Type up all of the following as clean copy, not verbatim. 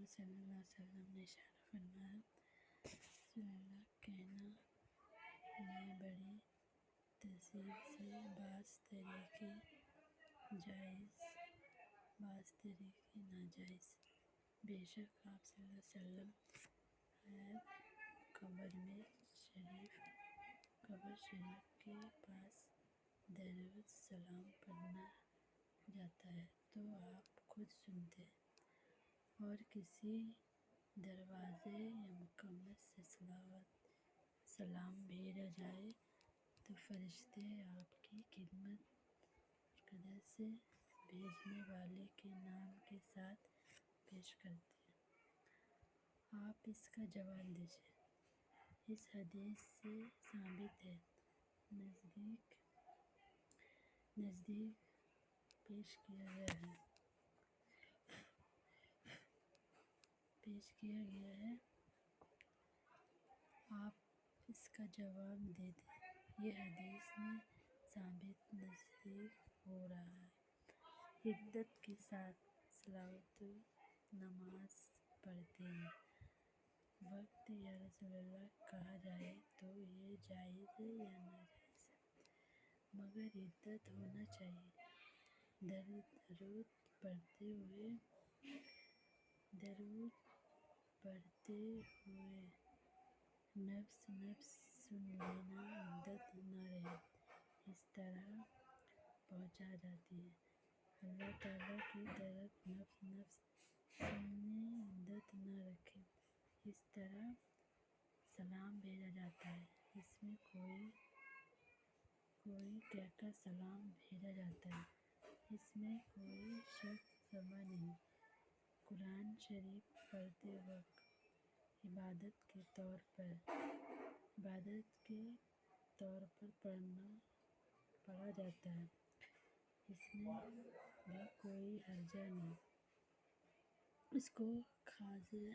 محمد صلی اللہ علیہ وسلم نے اشارہ فرمایا، رسول اللہ کہنا میں بڑی تہذیب سے بعض طریقے جائز بعض طریقے ناجائز۔ بے شک آپ صلی اللہ علیہ وسلم قبر شریف کے پاس درود سلام پڑھنا جاتا ہے تو آپ خود سنتے ہیں، اور کسی دروازے یا مقام سے سلام بھیجا جائے تو فرشتے آپ کی خدمت قدر سے بھیجنے والے کے نام کے ساتھ پیش کرتے ہیں، آپ اس کا جواب دیجیے۔ اس حدیث سے ثابت ہے نزدیک پیش کیا گیا ہے، آپ اس کا جواب دے دیں۔ یہ حدیث میں ثابت نزدیک ہو رہا ہے، عدت کے ساتھ صلوات نماز پڑھتے ہیں۔ وقت یا رسول اللہ کہا جائے تو یہ جائز ہے یا ناجائز ہے، مگر عدت ہونا چاہیے۔ درود پڑھتے ہوئے نفس سن لینا عدت نہ رہے، اس طرح پہنچا جاتی ہے۔ اللہ تعالیٰ کی طرف نفس سننے عدت نہ رکھے، اس طرح سلام بھیجا جاتا ہے۔ اس میں کوئی کہہ کر سلام بھیجا جاتا ہے، اس میں کوئی شک شبہ نہیں۔ قرآن شریف پڑھتے وقت عبادت کے طور پر پڑھا جاتا ہے، اس میں بھی کوئی حرج نہیں۔ اس کو حاضر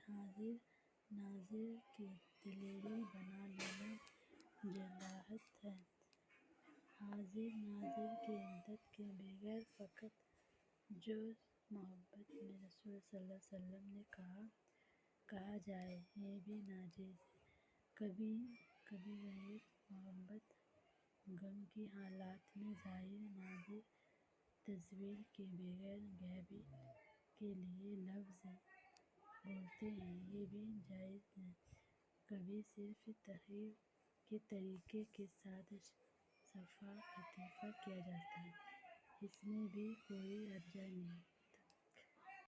ناظر کی دلیری بنا لینا جہالت ہے۔ حاضر ناظر کی عدت کے بغیر فقط جوش محبت میں رسول صلی اللہ علیہ وسلم نے کہا جائے یہ بھی ناجائز ہے۔ کبھی غیر محبت غم کی حالت میں ظاہر ناظر تصویر کے بغیر غیبی کے لیے لفظ بولتے ہیں، یہ بھی جائز ہے۔ کبھی صرف تحریر کے طریقے کے ساتھ صفحہ عطیہ کیا جاتا ہے، اس میں بھی کوئی حرج نہیں۔